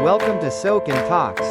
Welcome to Soken Talks.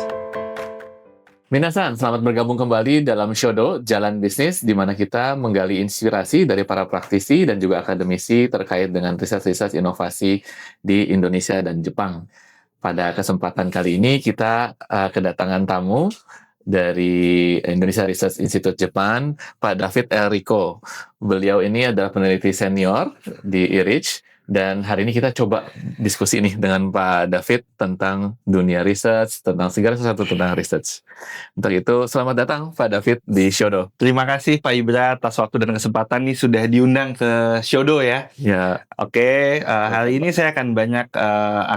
Minasan, selamat bergabung kembali dalam Shodo Jalan Bisnis, di mana kita menggali inspirasi dari para praktisi dan juga akademisi terkait dengan riset-riset inovasi di Indonesia dan Jepang. Pada kesempatan kali ini kita kedatangan tamu dari Indonesia Research Institute Jepang, Pak David Elrico. Beliau ini adalah peneliti senior di IRIJ. Dan hari ini kita coba diskusi nih dengan Pak David tentang dunia research, tentang segala sesuatu tentang research. Untuk itu, selamat datang Pak David di Shodo. Terima kasih Pak Ibra atas waktu dan kesempatan nih sudah diundang ke Shodo ya. Ya, Oke, hari ini saya akan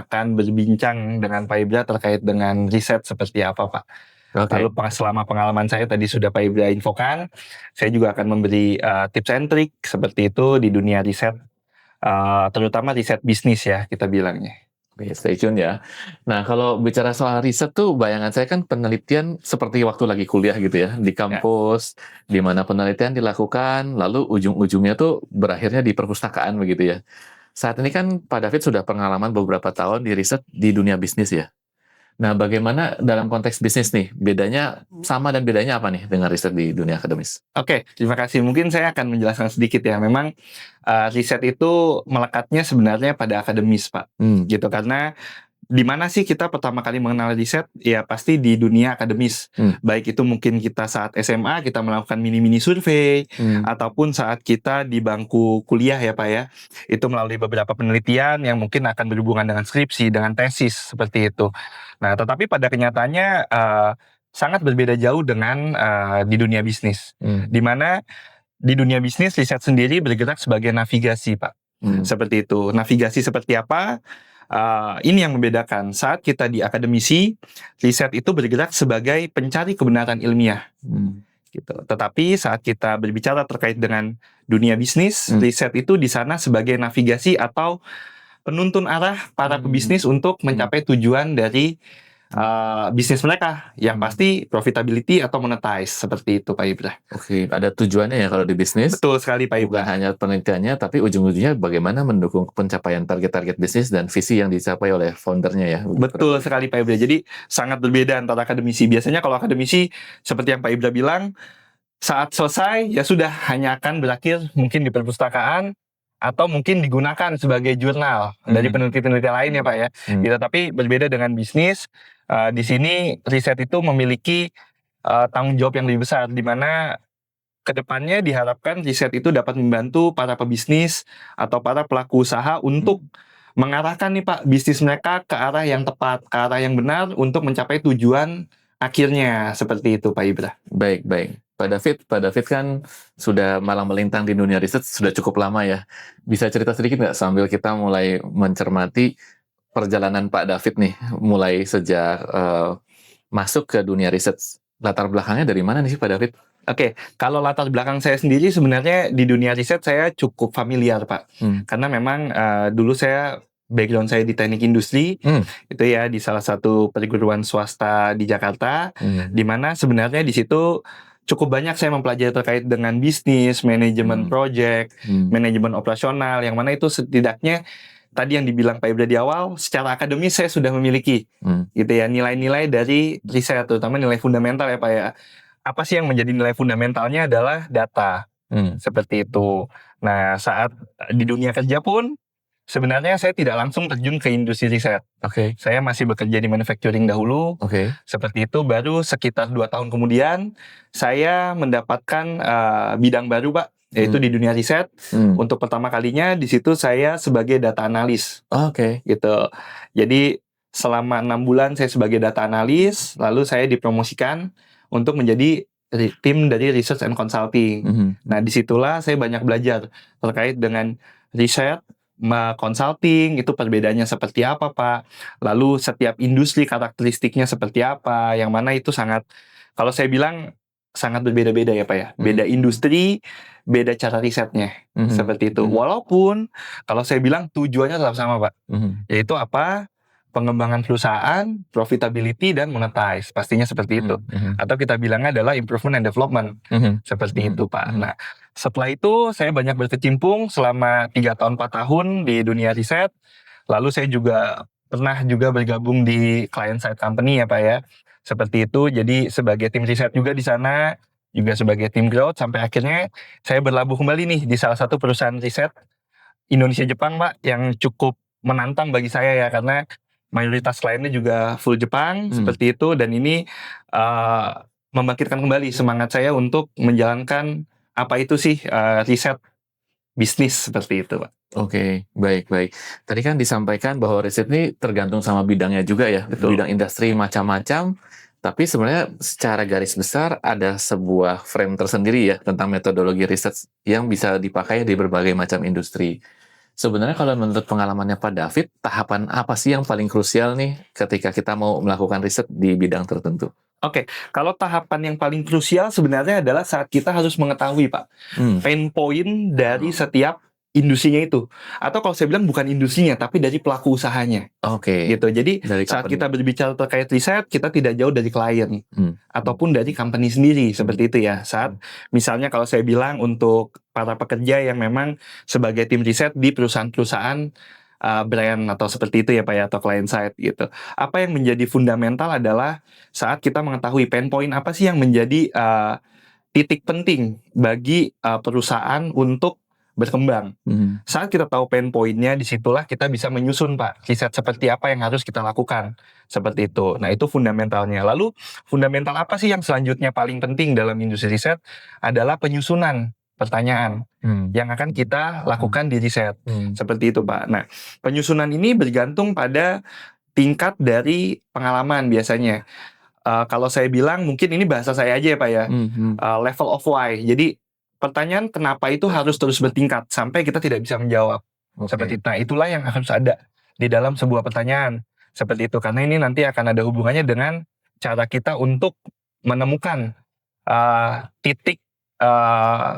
akan berbincang dengan Pak Ibra terkait dengan riset seperti apa Pak. oke. Lalu selama pengalaman saya tadi sudah Pak Ibra infokan, saya juga akan memberi tips and trick seperti itu di dunia riset. Terutama riset bisnis ya kita bilangnya. Oke, stay tune ya. Nah, kalau bicara soal riset tuh, bayangan saya kan penelitian seperti waktu lagi kuliah gitu ya, di kampus, di mana penelitian dilakukan, lalu ujung-ujungnya tuh berakhirnya di perpustakaan begitu ya. Saat ini kan Pak David sudah pengalaman beberapa tahun di riset di dunia bisnis ya. Nah, bagaimana dalam konteks bisnis nih, sama dan bedanya apa nih dengan riset di dunia akademis? Oke, terima kasih. Mungkin saya akan menjelaskan sedikit ya. Memang riset itu melekatnya sebenarnya pada akademis, Pak. Gitu, karena di mana sih kita pertama kali mengenal riset? Ya pasti di dunia akademis. Baik itu mungkin kita saat SMA kita melakukan mini-mini survei, ataupun saat kita di bangku kuliah ya Pak ya. Itu melalui beberapa penelitian yang mungkin akan berhubungan dengan skripsi, dengan tesis seperti itu. Nah, tetapi pada kenyataannya sangat berbeda jauh dengan di dunia bisnis. Di mana di dunia bisnis riset sendiri bergerak sebagai navigasi Pak. Seperti itu. Navigasi seperti apa? Ini yang membedakan. Saat kita di akademisi, riset itu bergerak sebagai pencari kebenaran ilmiah. Gitu. Tetapi saat kita berbicara terkait dengan dunia bisnis, riset itu di sana sebagai navigasi atau penuntun arah para pebisnis untuk mencapai tujuan dari bisnis mereka, yang pasti profitability atau monetize, seperti itu Pak Ibra. Oke, ada tujuannya ya kalau di bisnis. Betul sekali Pak Bukan Ibra. hanya penelitiannya, tapi ujung-ujungnya bagaimana mendukung pencapaian target-target bisnis dan visi yang dicapai oleh foundernya ya. Betul sekali Pak Ibra. Jadi sangat berbeda antara akademisi. Biasanya kalau akademisi seperti yang Pak Ibra bilang, saat selesai ya sudah hanya akan berakhir mungkin di perpustakaan atau mungkin digunakan sebagai jurnal dari peneliti-peneliti lain ya Pak ya. Gitu. Tapi berbeda dengan bisnis, di sini riset itu memiliki tanggung jawab yang lebih besar, di mana kedepannya diharapkan riset itu dapat membantu para pebisnis atau para pelaku usaha untuk mengarahkan nih Pak bisnis mereka ke arah yang tepat, ke arah yang benar untuk mencapai tujuan akhirnya, seperti itu Pak Ibra. Baik. Pak David kan sudah malang melintang di dunia riset sudah cukup lama ya. Bisa cerita sedikit nggak sambil kita mulai mencermati perjalanan Pak David nih, mulai sejak masuk ke dunia riset. Latar belakangnya dari mana nih sih Pak David? Oke, kalau latar belakang saya sendiri sebenarnya di dunia riset saya cukup familiar Pak. Karena memang dulu background saya di teknik industri, itu ya di salah satu perguruan swasta di Jakarta, di mana sebenarnya di situ cukup banyak saya mempelajari terkait dengan bisnis, manajemen project, manajemen operasional, yang mana itu setidaknya tadi yang dibilang Pak Ibra di awal, secara akademis saya sudah memiliki gitu ya nilai-nilai dari riset, terutama nilai fundamental ya Pak ya. Apa sih yang menjadi nilai fundamentalnya adalah data, seperti itu. Nah, saat di dunia kerja pun sebenarnya saya tidak langsung terjun ke industri riset. Saya masih bekerja di manufacturing dahulu. Seperti itu, baru sekitar 2 tahun kemudian saya mendapatkan bidang baru Pak, yaitu di dunia riset. Untuk pertama kalinya di situ saya sebagai data analis. Gitu. Jadi selama 6 bulan saya sebagai data analis, lalu saya dipromosikan untuk menjadi tim dari research and consulting. Nah, disitulah saya banyak belajar terkait dengan riset, consulting, itu perbedaannya seperti apa Pak, lalu setiap industri karakteristiknya seperti apa, yang mana itu sangat, kalau saya bilang sangat berbeda-beda ya Pak ya, beda industri, beda cara risetnya, seperti itu. Walaupun kalau saya bilang tujuannya tetap sama Pak, yaitu apa? Pengembangan perusahaan, profitability, dan monetize, pastinya seperti itu. Atau kita bilangnya adalah improvement and development, seperti itu Pak. Nah, setelah itu saya banyak berkecimpung selama 3 tahun 4 tahun di dunia riset. Lalu saya juga pernah juga bergabung di client side company ya Pak ya. Seperti itu, jadi sebagai tim riset juga di sana, juga sebagai tim growth, sampai akhirnya saya berlabuh kembali nih di salah satu perusahaan riset Indonesia Jepang Pak, yang cukup menantang bagi saya ya, karena mayoritas kliennya juga full Jepang, seperti itu, dan ini membangkitkan kembali semangat saya untuk menjalankan apa itu sih riset bisnis seperti itu Pak. Oke, baik. Tadi kan disampaikan bahwa riset ini tergantung sama bidangnya juga ya. Betul. Bidang industri macam-macam, tapi sebenarnya secara garis besar ada sebuah frame tersendiri ya tentang metodologi riset yang bisa dipakai di berbagai macam industri. Sebenarnya kalau menurut pengalamannya Pak David, tahapan apa sih yang paling krusial nih ketika kita mau melakukan riset di bidang tertentu? Oke, kalau tahapan yang paling krusial sebenarnya adalah saat kita harus mengetahui Pak, pain point dari setiap industrinya itu. Atau kalau saya bilang bukan industrinya, tapi dari pelaku usahanya. Oke. Gitu. Jadi Dari saat company. kita berbicara terkait riset, kita tidak jauh dari klien. Ataupun dari company sendiri, seperti itu ya. Saat misalnya kalau saya bilang untuk para pekerja yang memang sebagai tim riset di perusahaan-perusahaan brand atau seperti itu ya Pak ya, atau client side gitu. Apa yang menjadi fundamental adalah saat kita mengetahui pain point apa sih yang menjadi titik penting bagi perusahaan untuk berkembang. Saat kita tahu pain point-nya, disitulah kita bisa menyusun Pak, riset seperti apa yang harus kita lakukan. Seperti itu. Nah itu fundamentalnya. Lalu fundamental apa sih yang selanjutnya paling penting dalam industri riset adalah penyusunan pertanyaan yang akan kita lakukan di riset. Seperti itu Pak. Nah penyusunan ini bergantung pada tingkat dari pengalaman biasanya. Kalau saya bilang mungkin ini bahasa saya aja ya Pak ya, level of why. Jadi pertanyaan kenapa itu harus terus bertingkat sampai kita tidak bisa menjawab. Seperti itu. Nah itulah yang harus ada di dalam sebuah pertanyaan. Seperti itu. Karena ini nanti akan ada hubungannya dengan cara kita untuk menemukan titik,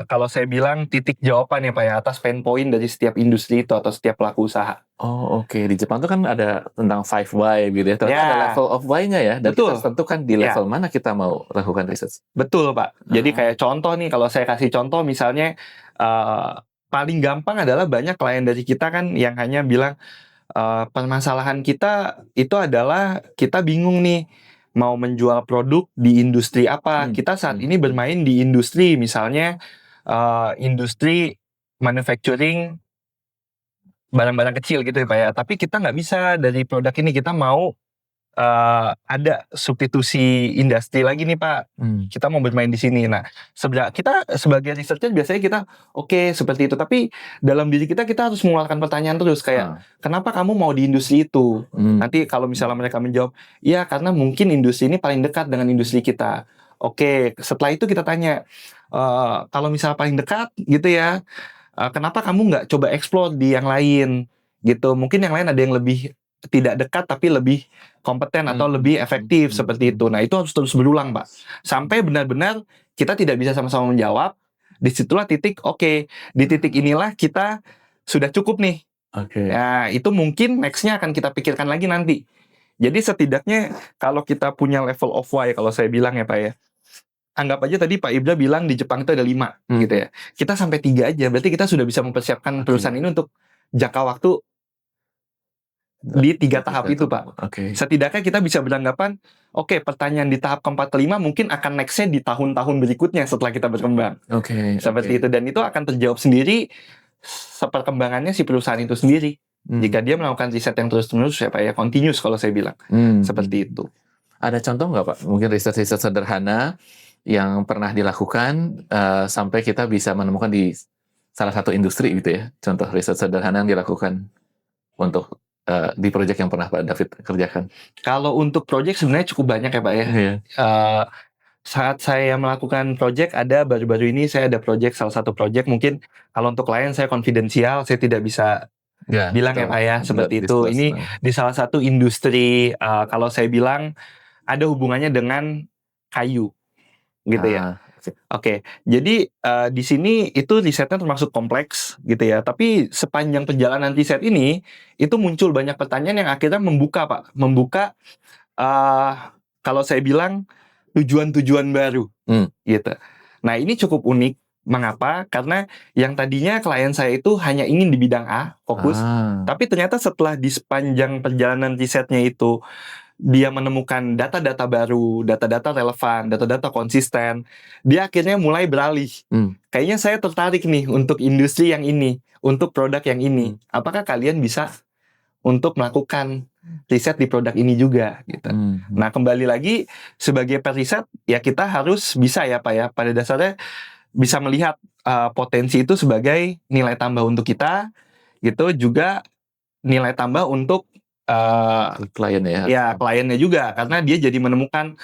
kalau saya bilang titik jawaban ya Pak ya, atas pain point dari setiap industri itu atau setiap pelaku usaha. Oh oke. Di Jepang tuh kan ada tentang 5 why gitu ya. Ternyata ada level of why-nya ya. Dan Betul. kita tentukan di level mana kita mau lakukan riset. Betul Pak. Jadi kayak contoh nih, kalau saya kasih contoh misalnya paling gampang adalah banyak klien dari kita kan yang hanya bilang permasalahan kita itu adalah kita bingung nih mau menjual produk di industri apa. Kita saat ini bermain di industri misalnya industri manufacturing barang-barang kecil gitu ya Pak ya. Tapi kita nggak bisa dari produk ini, kita mau ada substitusi industri lagi nih Pak. Kita mau bermain di sini. Nah, sebenarnya kita sebagai researcher biasanya kita oke, seperti itu. Tapi dalam diri kita harus mengeluarkan pertanyaan terus kayak kenapa kamu mau di industri itu? Nanti kalau misalnya mereka menjawab, iya karena mungkin industri ini paling dekat dengan industri kita. Oke, setelah itu kita tanya, kalau misalnya paling dekat gitu ya, kenapa kamu nggak coba explore di yang lain gitu? Mungkin yang lain ada yang lebih tidak dekat tapi lebih kompeten atau lebih efektif seperti itu. Nah itu harus terus berulang Pak, sampai benar-benar kita tidak bisa sama-sama menjawab. Disitulah titik di titik inilah kita sudah cukup nih. Nah itu mungkin nextnya akan kita pikirkan lagi nanti. Jadi setidaknya kalau kita punya level of why, kalau saya bilang ya Pak ya, anggap aja tadi Pak Ibra bilang di Jepang itu ada 5 gitu ya. Kita sampai 3 aja, berarti kita sudah bisa mempersiapkan perusahaan ini untuk jangka waktu di 3 tahap itu Pak. Setidaknya kita bisa beranggapan pertanyaan di tahap keempat kelima mungkin akan nextnya di tahun-tahun berikutnya setelah kita berkembang. Seperti itu, dan itu akan terjawab sendiri seperkembangannya si perusahaan itu sendiri. Jika dia melakukan riset yang terus-menerus ya Pak ya, continuous kalau saya bilang. Seperti itu. Ada contoh nggak Pak? Mungkin riset-riset sederhana yang pernah dilakukan sampai kita bisa menemukan di salah satu industri gitu ya. Contoh riset sederhana yang dilakukan untuk di proyek yang pernah Pak David kerjakan. Kalau untuk proyek sebenarnya cukup banyak ya Pak ya. Saat saya melakukan proyek, ada baru-baru ini saya ada proyek, salah satu proyek mungkin kalau untuk klien saya konfidensial, saya tidak bisa bilang ya Pak ya, seperti itu. Ini di salah satu industri, kalau saya bilang ada hubungannya dengan kayu gitu ya. Jadi di sini itu risetnya termasuk kompleks gitu ya. Tapi sepanjang perjalanan riset ini itu muncul banyak pertanyaan yang akhirnya membuka Pak, kalau saya bilang tujuan-tujuan baru gitu. Nah ini cukup unik Mengapa? Karena yang tadinya klien saya itu hanya ingin di bidang A, fokus. Tapi ternyata setelah di sepanjang perjalanan risetnya itu, dia menemukan data-data baru, data-data relevan, data-data konsisten, dia akhirnya mulai beralih. Kayaknya saya tertarik nih untuk industri yang ini, untuk produk yang ini. Apakah kalian bisa untuk melakukan riset di produk ini juga gitu. Nah, kembali lagi sebagai periset ya kita harus bisa ya Pak ya, pada dasarnya bisa melihat potensi itu sebagai nilai tambah untuk kita gitu, juga nilai tambah untuk klien ya. ya kliennya juga, karena dia jadi menemukan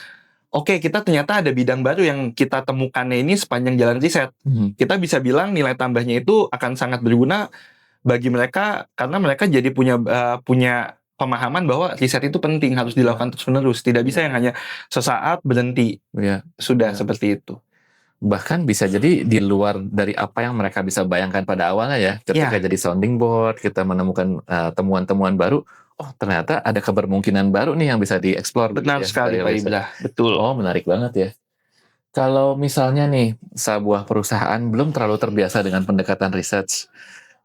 oke, kita ternyata ada bidang baru yang kita temukannya ini sepanjang jalan riset. Kita bisa bilang nilai tambahnya itu akan sangat berguna bagi mereka karena mereka jadi punya pemahaman bahwa riset itu penting, harus dilakukan terus-menerus, tidak bisa yang hanya sesaat berhenti. Sudah seperti itu. Bahkan bisa jadi di luar dari apa yang mereka bisa bayangkan pada awalnya ya, ketika jadi sounding board, kita menemukan temuan-temuan baru, oh ternyata ada kebermungkinan baru nih yang bisa dieksplor. Benar sekali Pak Ibra, betul. Oh menarik banget ya. Kalau misalnya nih, sebuah perusahaan belum terlalu terbiasa dengan pendekatan research,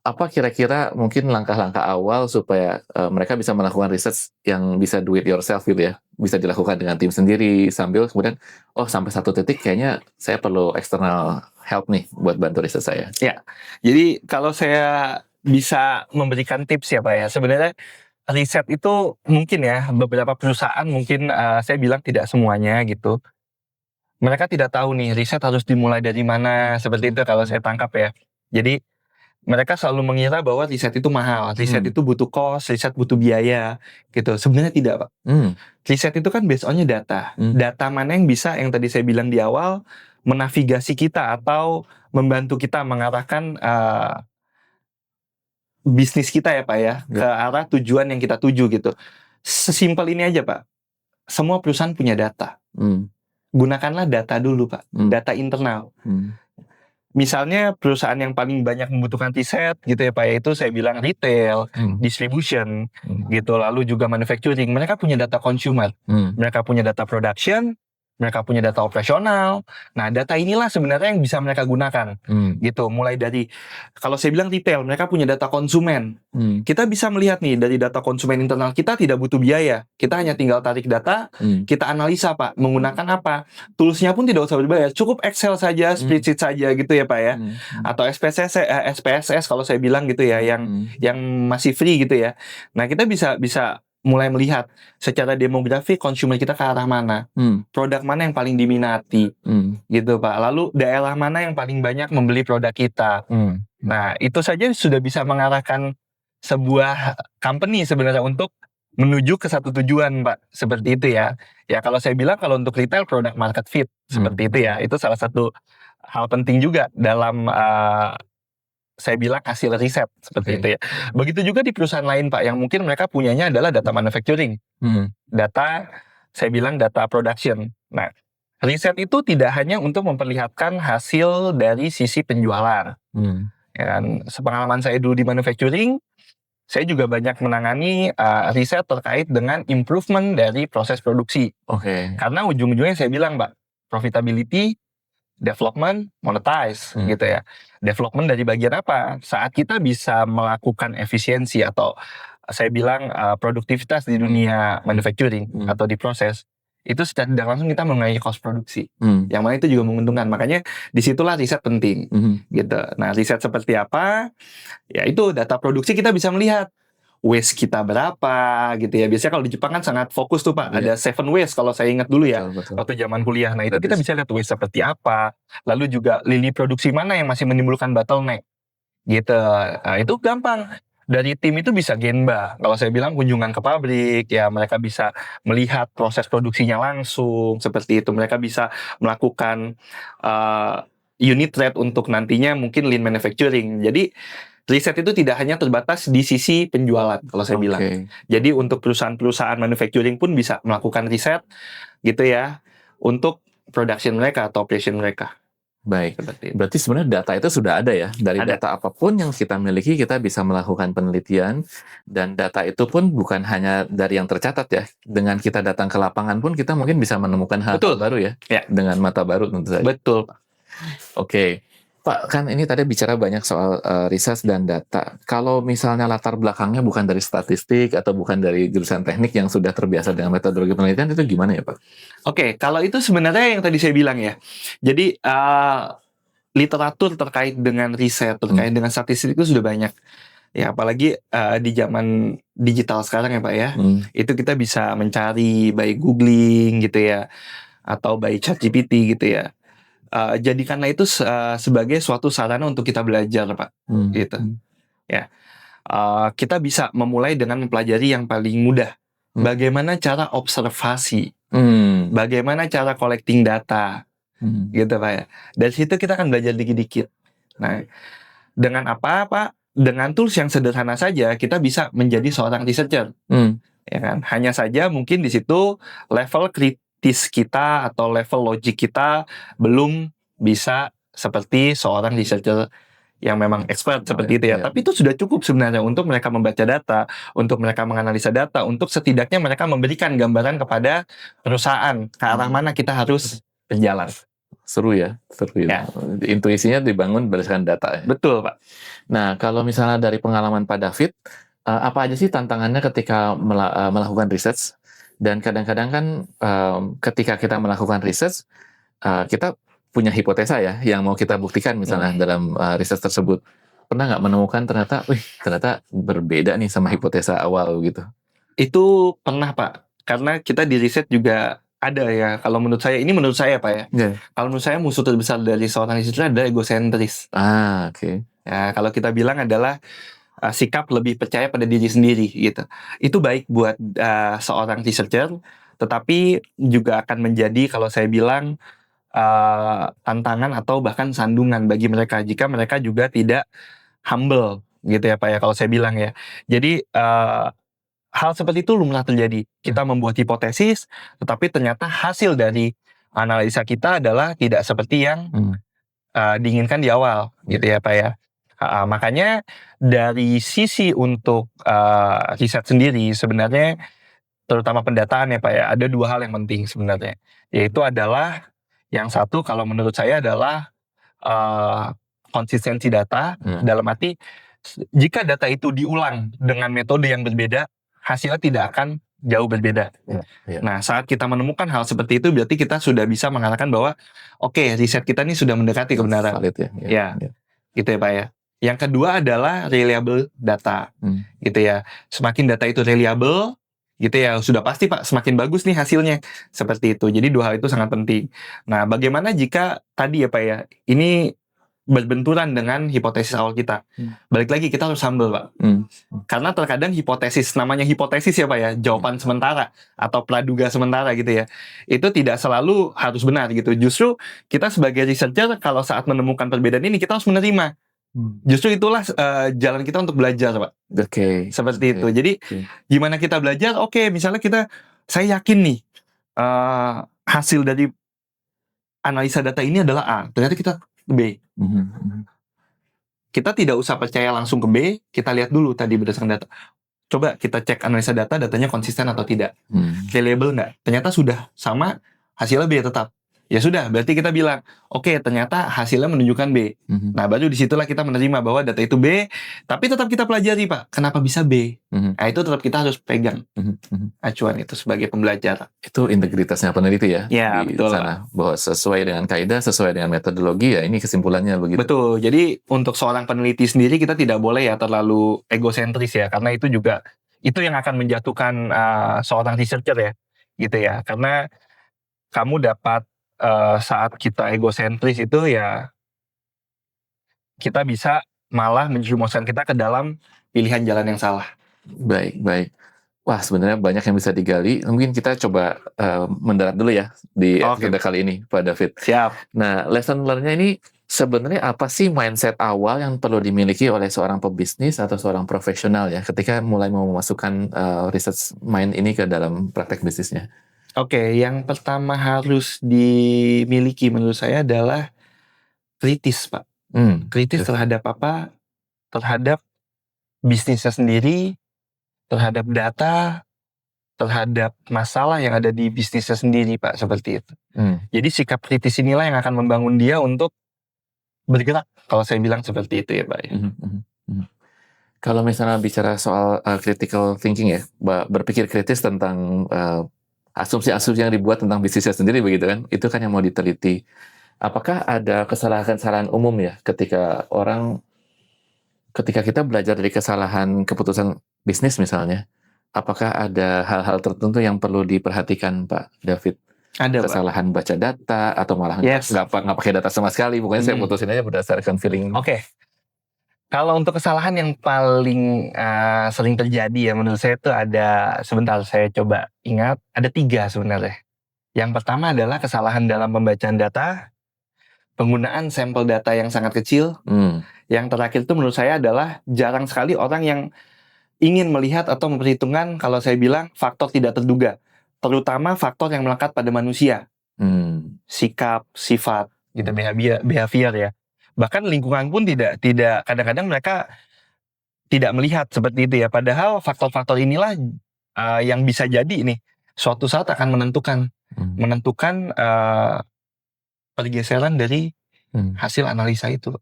apa kira-kira mungkin langkah-langkah awal supaya mereka bisa melakukan research yang bisa do it yourself gitu ya, bisa dilakukan dengan tim sendiri sambil kemudian sampai satu titik kayaknya saya perlu external help nih buat bantu riset saya. Ya, jadi kalau saya bisa memberikan tips ya Pak ya, sebenarnya riset itu mungkin ya beberapa perusahaan mungkin saya bilang tidak semuanya gitu. Mereka tidak tahu nih riset harus dimulai dari mana, seperti itu kalau saya tangkap ya. Jadi mereka selalu mengira bahwa riset itu mahal, riset itu butuh cost, riset butuh biaya, gitu. Sebenarnya tidak, Pak. Riset itu kan based on-nya data. Data mana yang bisa, yang tadi saya bilang di awal, menavigasi kita atau membantu kita mengarahkan bisnis kita ya, Pak ya, ke arah tujuan yang kita tuju gitu. Sesimpel ini aja, Pak. Semua perusahaan punya data. Gunakanlah data dulu, Pak. Data internal. Misalnya perusahaan yang paling banyak membutuhkan riset gitu ya Pak, yaitu saya bilang retail, distribution gitu, lalu juga manufacturing. Mereka punya data consumer, mereka punya data production, mereka punya data operasional. Nah, data inilah sebenarnya yang bisa mereka gunakan gitu. Mulai dari kalau saya bilang retail, mereka punya data konsumen. Kita bisa melihat nih dari data konsumen internal kita tidak butuh biaya. Kita hanya tinggal tarik data, kita analisa Pak, menggunakan apa? Toolsnya pun tidak usah berbayar, cukup Excel saja, spreadsheet saja gitu ya Pak ya. Atau SPSS kalau saya bilang gitu ya, yang masih free gitu ya. Nah, kita bisa mulai melihat secara demografi konsumer kita ke arah mana, produk mana yang paling diminati, gitu Pak. Lalu daerah mana yang paling banyak membeli produk kita. Nah, itu saja sudah bisa mengarahkan sebuah company sebenarnya untuk menuju ke satu tujuan, Pak. Seperti itu ya. Ya kalau saya bilang kalau untuk retail product market fit seperti itu ya. Itu salah satu hal penting juga dalam saya bilang hasil riset seperti itu ya. Begitu juga di perusahaan lain Pak, yang mungkin mereka punyanya adalah data manufacturing, data saya bilang data production. Nah, riset itu tidak hanya untuk memperlihatkan hasil dari sisi penjualan. Ya kan, sepengalaman saya dulu di manufacturing, saya juga banyak menangani riset terkait dengan improvement dari proses produksi. Karena ujung-ujungnya saya bilang Pak, profitability, development, monetize gitu ya. Development dari bagian apa? Saat kita bisa melakukan efisiensi atau saya bilang produktivitas di dunia manufacturing atau di proses, itu secara tidak langsung kita mengurangi cost produksi. Yang mana itu juga menguntungkan. Makanya disitulah riset penting gitu. Nah, riset seperti apa? Ya itu data produksi kita bisa melihat waste kita berapa gitu ya. Biasanya kalau di Jepang kan sangat fokus tuh Pak. Ada 7 waste kalau saya ingat dulu ya. Waktu zaman kuliah. Nah itu kita bisa lihat waste seperti apa. Lalu juga lini produksi mana yang masih menimbulkan bottleneck gitu. Nah itu gampang. Dari tim itu bisa genba. Kalau saya bilang kunjungan ke pabrik ya, mereka bisa melihat proses produksinya langsung seperti itu. Mereka bisa melakukan unit rate untuk nantinya mungkin lean manufacturing. Jadi riset itu tidak hanya terbatas di sisi penjualan kalau saya bilang. Jadi untuk perusahaan-perusahaan manufacturing pun bisa melakukan riset gitu ya untuk production mereka atau operation mereka. Baik, berarti sebenarnya data itu sudah ada ya. Dari data apapun yang kita miliki kita bisa melakukan penelitian, dan data itu pun bukan hanya dari yang tercatat ya. Dengan kita datang ke lapangan pun kita mungkin bisa menemukan hal baru ya. Dengan mata baru tentu saja. Betul. Oke. Pak, kan ini tadi bicara banyak soal riset dan data. Kalau misalnya latar belakangnya bukan dari statistik atau bukan dari jurusan teknik yang sudah terbiasa dengan metodologi penelitian, itu gimana ya Pak? Oke, kalau itu sebenarnya yang tadi saya bilang ya. Jadi literatur terkait dengan riset, terkait dengan statistik itu sudah banyak. Ya, apalagi di zaman digital sekarang ya Pak ya. Itu kita bisa mencari by googling gitu ya, atau by ChatGPT gitu ya. Jadikanlah itu sebagai suatu sarana untuk kita belajar Pak, gitu. Ya, kita bisa memulai dengan mempelajari yang paling mudah. Bagaimana cara observasi, bagaimana cara collecting data, gitu Pak ya. Dari situ kita akan belajar dikit-dikit. Nah, dengan apa Pak? Dengan tools yang sederhana saja kita bisa menjadi seorang researcher, ya kan? Hanya saja mungkin di situ level kritis kita atau level logik kita belum bisa seperti seorang researcher yang memang expert seperti itu ya. Tapi itu sudah cukup sebenarnya untuk mereka membaca data, untuk mereka menganalisa data, untuk setidaknya mereka memberikan gambaran kepada perusahaan ke arah mana kita harus berjalan. Seru ya. Intuisinya dibangun berdasarkan data ya. Betul Pak. Nah, kalau misalnya dari pengalaman Pak David, apa aja sih tantangannya ketika melakukan research? Dan kadang-kadang kan ketika kita melakukan research, kita punya hipotesa ya yang mau kita buktikan misalnya dalam riset tersebut. Pernah nggak menemukan ternyata berbeda nih sama hipotesa awal gitu? Itu pernah Pak, karena kita di riset juga ada ya. Kalau menurut saya, ini menurut saya Pak ya. Kalau menurut saya musuh terbesar dari seorang researcher adalah egosentris. Oke. Ya, kalau kita bilang adalah sikap lebih percaya pada diri sendiri gitu. Itu baik buat seorang researcher, tetapi juga akan menjadi kalau saya bilang tantangan atau bahkan sandungan bagi mereka jika mereka juga tidak humble gitu ya Pak ya, kalau saya bilang ya. Jadi hal seperti itu lumrah terjadi. Kita membuat hipotesis, tetapi ternyata hasil dari analisa kita adalah tidak seperti yang diinginkan di awal gitu ya Pak ya. Makanya dari sisi untuk riset sendiri sebenarnya, terutama pendataan ya Pak ya, ada dua hal yang penting sebenarnya. Yaitu adalah yang satu kalau menurut saya adalah konsistensi data, dalam arti jika data itu diulang dengan metode yang berbeda, hasilnya tidak akan jauh berbeda. Nah, saat kita menemukan hal seperti itu berarti kita sudah bisa mengatakan bahwa oke, riset kita ini sudah mendekati kebenaran. Valid ya. Gitu ya Pak ya. Yang kedua adalah reliable data, gitu ya. Semakin data itu reliable, gitu ya, sudah pasti Pak semakin bagus nih hasilnya, seperti itu. Jadi dua hal itu sangat penting. Nah, bagaimana jika tadi ya Pak ya, ini berbenturan dengan hipotesis awal kita. Balik lagi kita harus humble Pak. Karena terkadang hipotesis, namanya hipotesis ya Pak ya, jawaban sementara atau praduga sementara gitu ya. Itu tidak selalu harus benar gitu. Justru kita sebagai researcher kalau saat menemukan perbedaan ini kita harus menerima. Justru itulah jalan kita untuk belajar Pak. Seperti itu. Jadi gimana kita belajar? Misalnya saya yakin nih hasil dari analisa data ini adalah A. Ternyata kita B. Kita tidak usah percaya langsung ke B, kita lihat dulu tadi berdasarkan data. Coba kita cek analisa data, datanya konsisten atau tidak. Reliable nggak? Ternyata sudah sama, hasilnya B tetap. Ya sudah, berarti kita bilang, oke, ternyata hasilnya menunjukkan B. Nah, baru disitulah kita menerima bahwa data itu B, tapi tetap kita pelajari, Pak. Kenapa bisa B? Nah, itu tetap kita harus pegang acuan itu sebagai pembelajar. Itu integritasnya peneliti ya? Ya, di betul, sana. Bahwa sesuai dengan kaidah, sesuai dengan metodologi, ya ini kesimpulannya begitu. Betul, jadi untuk seorang peneliti sendiri kita tidak boleh ya terlalu egosentris ya, karena itu juga, itu yang akan menjatuhkan seorang researcher ya, gitu ya. Karena kamu dapat saat kita egosentris itu ya kita bisa malah menjerumuskan kita ke dalam pilihan jalan yang salah. Baik. Wah, sebenarnya banyak yang bisa digali. Mungkin kita coba mendarat dulu ya di episode kali ini, Pak David. Siap. Nah, lesson learn-nya ini sebenarnya apa sih mindset awal yang perlu dimiliki oleh seorang pebisnis atau seorang profesional ya ketika mulai mau memasukkan research mind ini ke dalam praktek bisnisnya? Yang pertama harus dimiliki menurut saya adalah kritis, Pak. Kritis terhadap apa? Terhadap bisnisnya sendiri, terhadap data, terhadap masalah yang ada di bisnisnya sendiri, Pak, seperti itu. Jadi sikap kritis inilah yang akan membangun dia untuk bergerak. Kalau saya bilang seperti itu ya Pak. Kalau misalnya bicara soal critical thinking ya, berpikir kritis tentang asumsi-asumsi yang dibuat tentang bisnisnya sendiri begitu kan, itu kan yang mau diteliti. Apakah ada kesalahan-kesalahan umum ya ketika kita belajar dari kesalahan keputusan bisnis misalnya, apakah ada hal-hal tertentu yang perlu diperhatikan Pak David? Ada Kesalahan baca data atau malah nggak pakai data sama sekali, pokoknya saya putusin aja berdasarkan feeling. Oke. Kalau untuk kesalahan yang paling sering terjadi ya menurut saya itu ada, sebentar saya coba ingat, ada 3 sebenarnya. Yang pertama adalah kesalahan dalam pembacaan data, penggunaan sampel data yang sangat kecil. Yang terakhir itu menurut saya adalah jarang sekali orang yang ingin melihat atau memperhitungkan, kalau saya bilang, faktor tidak terduga. Terutama faktor yang melekat pada manusia. Sikap, sifat, gitu, behavior ya. Bahkan lingkungan pun tidak kadang-kadang mereka tidak melihat seperti itu ya. Padahal faktor-faktor inilah yang bisa jadi nih suatu saat akan menentukan pergeseran dari hasil analisa itu.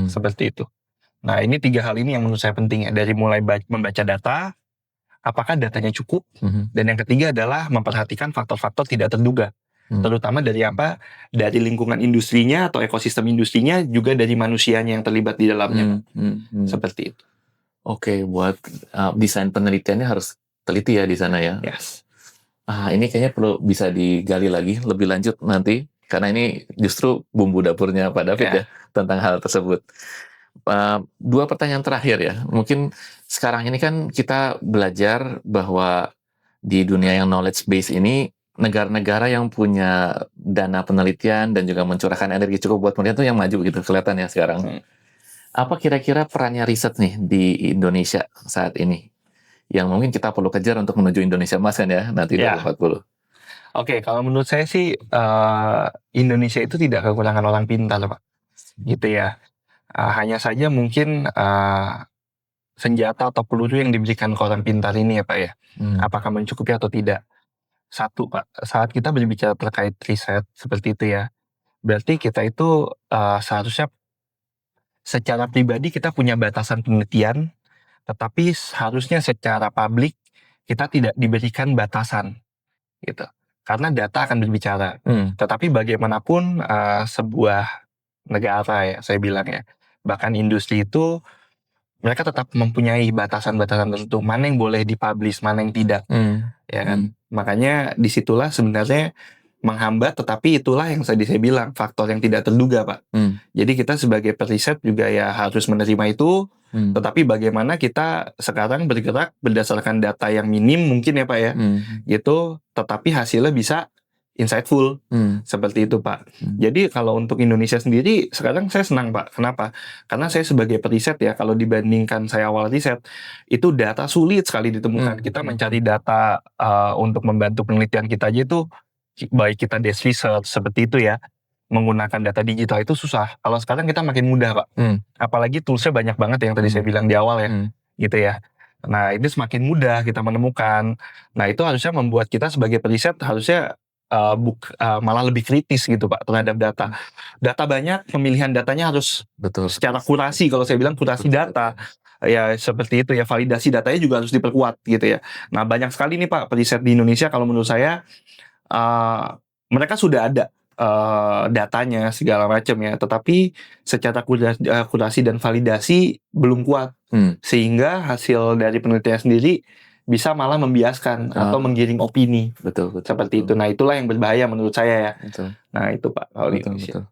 Seperti itu. Nah, ini 3 hal ini yang menurut saya penting ya, dari mulai membaca data, apakah datanya cukup, dan yang ketiga adalah memperhatikan faktor-faktor tidak terduga. Terutama dari dari lingkungan industrinya atau ekosistem industrinya, juga dari manusianya yang terlibat di dalamnya. Seperti itu. Oke, buat desain penelitiannya harus teliti ya di sana ya. Yes. Ini kayaknya perlu bisa digali lagi lebih lanjut nanti, karena ini justru bumbu dapurnya Pak David ya tentang hal tersebut. 2 pertanyaan terakhir ya. Mungkin sekarang ini kan kita belajar bahwa di dunia yang knowledge base ini, negara-negara yang punya dana penelitian dan juga mencurahkan energi cukup buat penelitian itu yang maju gitu kelihatan ya sekarang. Apa kira-kira perannya riset nih di Indonesia saat ini yang mungkin kita perlu kejar untuk menuju Indonesia Emas kan ya nanti 2040? Oke, kalau menurut saya sih Indonesia itu tidak kekurangan orang pintar Pak. Gitu ya. Hanya saja mungkin senjata atau peluru yang diberikan ke orang pintar ini ya Pak ya. Apakah mencukupi atau tidak? Satu Pak, saat kita berbicara terkait riset seperti itu ya, berarti kita itu seharusnya secara pribadi kita punya batasan penelitian, tetapi harusnya secara publik kita tidak diberikan batasan gitu. Karena data akan berbicara. Tetapi bagaimanapun sebuah negara ya, saya bilang ya, bahkan industri itu mereka tetap mempunyai batasan-batasan tertentu, mana yang boleh dipublish, mana yang tidak, ya kan. Makanya disitulah sebenarnya menghambat, tetapi itulah yang saya bilang faktor yang tidak terduga Pak. Jadi kita sebagai periset juga ya harus menerima itu, tetapi bagaimana kita sekarang bergerak berdasarkan data yang minim mungkin ya Pak ya, gitu, tetapi hasilnya bisa insightful, seperti itu Pak. Jadi kalau untuk Indonesia sendiri sekarang saya senang Pak. Kenapa? Karena saya sebagai periset ya, kalau dibandingkan saya awal riset, itu data sulit sekali ditemukan. Kita mencari data untuk membantu penelitian kita aja itu, baik kita desk research seperti itu ya, menggunakan data digital itu susah. Kalau sekarang kita makin mudah Pak. Apalagi toolsnya banyak banget yang tadi saya bilang di awal ya, gitu ya. Nah ini semakin mudah kita menemukan. Nah itu harusnya membuat kita sebagai periset harusnya malah lebih kritis gitu Pak terhadap data. Data banyak, pemilihan datanya harus secara kurasi, kalau saya bilang kurasi data. Ya seperti itu ya, validasi datanya juga harus diperkuat gitu ya. Nah banyak sekali nih Pak periset di Indonesia kalau menurut saya mereka sudah ada datanya segala macam ya, tetapi secara kurasi dan validasi belum kuat, sehingga hasil dari penelitian sendiri bisa malah membiaskan atau menggiring opini. Betul. Seperti itu. Nah itulah yang berbahaya menurut saya ya. Nah itu Pak kalau di Indonesia.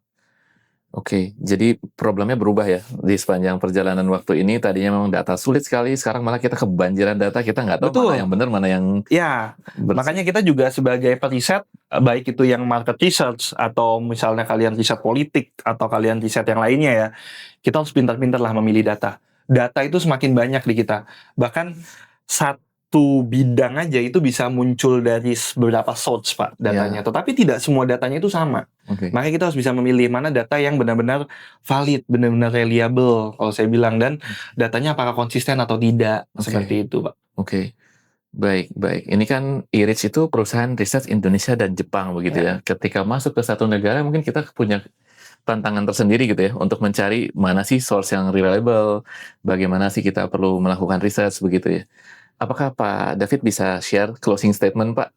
Oke, jadi problemnya berubah ya di sepanjang perjalanan waktu ini. Tadinya memang data sulit sekali, sekarang malah kita kebanjiran data, kita nggak tahu mana yang benar, mana yang... Ya, makanya kita juga sebagai periset, baik itu yang market research, atau misalnya kalian riset politik, atau kalian riset yang lainnya ya, kita harus pintar-pintar lah memilih data. Data itu semakin banyak di kita. Bahkan satu bidang aja itu bisa muncul dari beberapa source Pak datanya, tetapi tidak semua datanya itu sama. Makanya kita harus bisa memilih mana data yang benar-benar valid, benar-benar reliable kalau saya bilang, dan datanya apakah konsisten atau tidak, seperti itu Pak. Baik. Ini kan IRIS itu perusahaan riset Indonesia dan Jepang begitu ya. Ketika masuk ke satu negara mungkin kita punya tantangan tersendiri gitu ya untuk mencari mana sih source yang reliable, bagaimana sih kita perlu melakukan research begitu ya. Apakah Pak David bisa share closing statement Pak,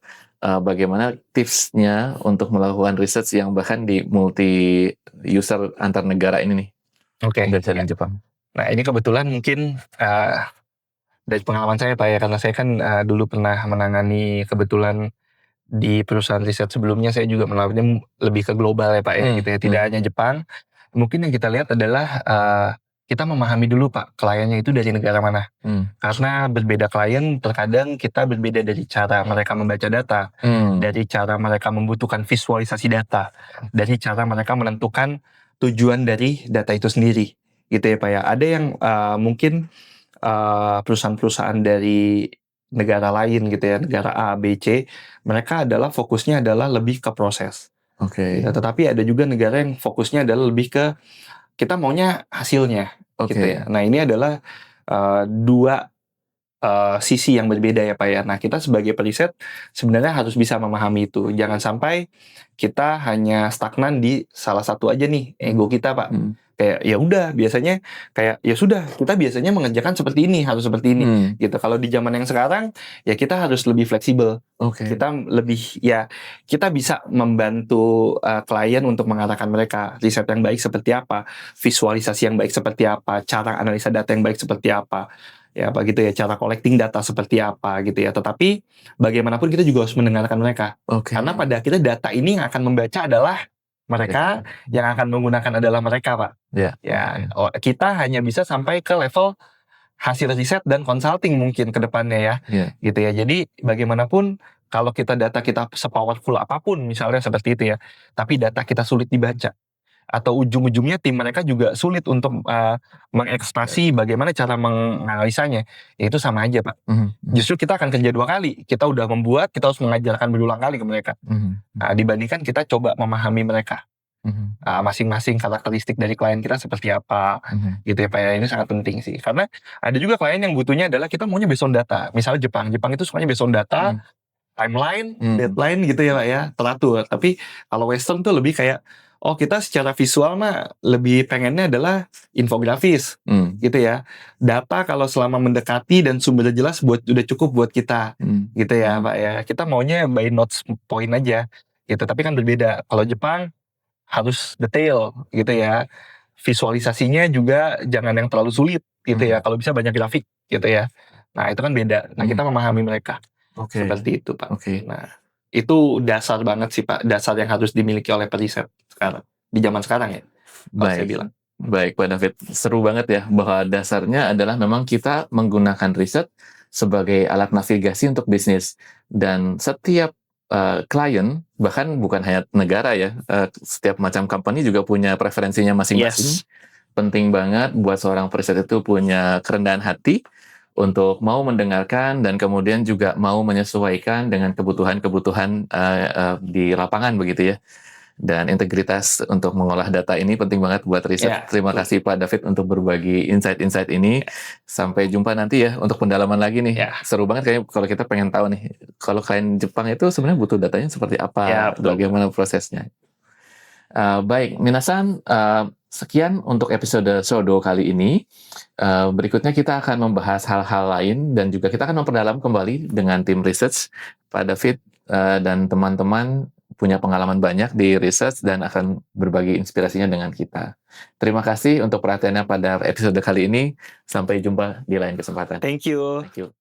bagaimana tipsnya untuk melakukan research yang bahkan di multi user antar negara ini nih, Oke. Indonesia dan Jepang? Nah ini kebetulan mungkin dari pengalaman saya Pak ya, karena saya kan dulu pernah menangani kebetulan di perusahaan riset sebelumnya, saya juga melakukannya lebih ke global ya Pak ya, gitu ya, tidak hanya Jepang. Mungkin yang kita lihat adalah kita memahami dulu Pak, kliennya itu dari negara mana. Karena berbeda klien, terkadang kita berbeda dari cara mereka membaca data, dari cara mereka membutuhkan visualisasi data, dari cara mereka menentukan tujuan dari data itu sendiri, gitu ya Pak ya. Ada yang mungkin perusahaan-perusahaan dari negara lain gitu ya, negara A, B, C, mereka adalah fokusnya adalah lebih ke proses. Oke. Gitu. Tetapi ada juga negara yang fokusnya adalah lebih ke kita maunya hasilnya, gitu ya. Nah ini adalah dua sisi yang berbeda ya Pak ya. Nah kita sebagai periset sebenarnya harus bisa memahami itu. Jangan sampai kita hanya stagnan di salah satu aja nih, ego kita Pak. Kayak ya udah, biasanya kayak ya sudah, kita biasanya mengerjakan seperti ini, harus seperti ini gitu. Kalau di zaman yang sekarang ya kita harus lebih fleksibel. Kita lebih ya, kita bisa membantu klien untuk mengarahkan mereka riset yang baik seperti apa, visualisasi yang baik seperti apa, cara analisa data yang baik seperti apa. Ya apa gitu ya, cara collecting data seperti apa gitu ya. Tetapi bagaimanapun kita juga harus mendengarkan mereka. Karena pada akhirnya data ini yang akan membaca adalah mereka, yang akan menggunakan adalah mereka Pak. Kita hanya bisa sampai ke level hasil riset dan consulting mungkin ke depannya ya. Gitu ya. Jadi bagaimanapun kalau data kita sepowerful apapun misalnya seperti itu ya, tapi data kita sulit dibaca, atau ujung-ujungnya tim mereka juga sulit untuk mengekspresi bagaimana cara menganalisanya, ya itu sama aja Pak. Justru kita akan kerja 2 kali. Kita udah membuat, kita harus mengajarkan berulang kali ke mereka. Dibandingkan kita coba memahami mereka. Masing-masing karakteristik dari klien kita seperti apa, gitu ya Pak ya. Ini sangat penting sih. Karena ada juga klien yang butuhnya adalah kita maunya based on data. Misalnya Jepang itu sukanya based on data, timeline, deadline gitu ya Pak ya, teratur. Tapi kalau Western tuh lebih kayak, oh kita secara visual mah lebih pengennya adalah infografis, gitu ya. Data kalau selama mendekati dan sumbernya jelas udah cukup buat kita, gitu ya Pak ya. Kita maunya by notes point aja, gitu. Tapi kan berbeda. Kalau Jepang harus detail, gitu ya. Visualisasinya juga jangan yang terlalu sulit, gitu ya. Kalau bisa banyak grafik, gitu ya. Nah itu kan beda. Nah kita memahami mereka. Seperti itu Pak. Nah itu dasar banget sih Pak, dasar yang harus dimiliki oleh periset sekarang, di zaman sekarang ya, saya bilang. Baik Pak David, seru banget ya bahwa dasarnya adalah memang kita menggunakan riset sebagai alat navigasi untuk bisnis, dan setiap klien, bahkan bukan hanya negara ya, setiap macam company juga punya preferensinya masing-masing. Penting banget buat seorang periset itu punya kerendahan hati untuk mau mendengarkan dan kemudian juga mau menyesuaikan dengan kebutuhan-kebutuhan di lapangan begitu ya. Dan integritas untuk mengolah data ini penting banget buat riset. Terima kasih Pak David untuk berbagi insight-insight ini. Sampai jumpa nanti ya untuk pendalaman lagi nih. Seru banget kayaknya kalau kita pengen tahu nih, kalau klien Jepang itu sebenarnya butuh datanya seperti apa, bagaimana prosesnya. Baik, minasan, sekian untuk episode Shodo kali ini. Berikutnya kita akan membahas hal-hal lain dan juga kita akan memperdalam kembali dengan tim research. Pak David dan teman-teman punya pengalaman banyak di research dan akan berbagi inspirasinya dengan kita. Terima kasih untuk perhatiannya pada episode kali ini. Sampai jumpa di lain kesempatan. Thank you. Thank you.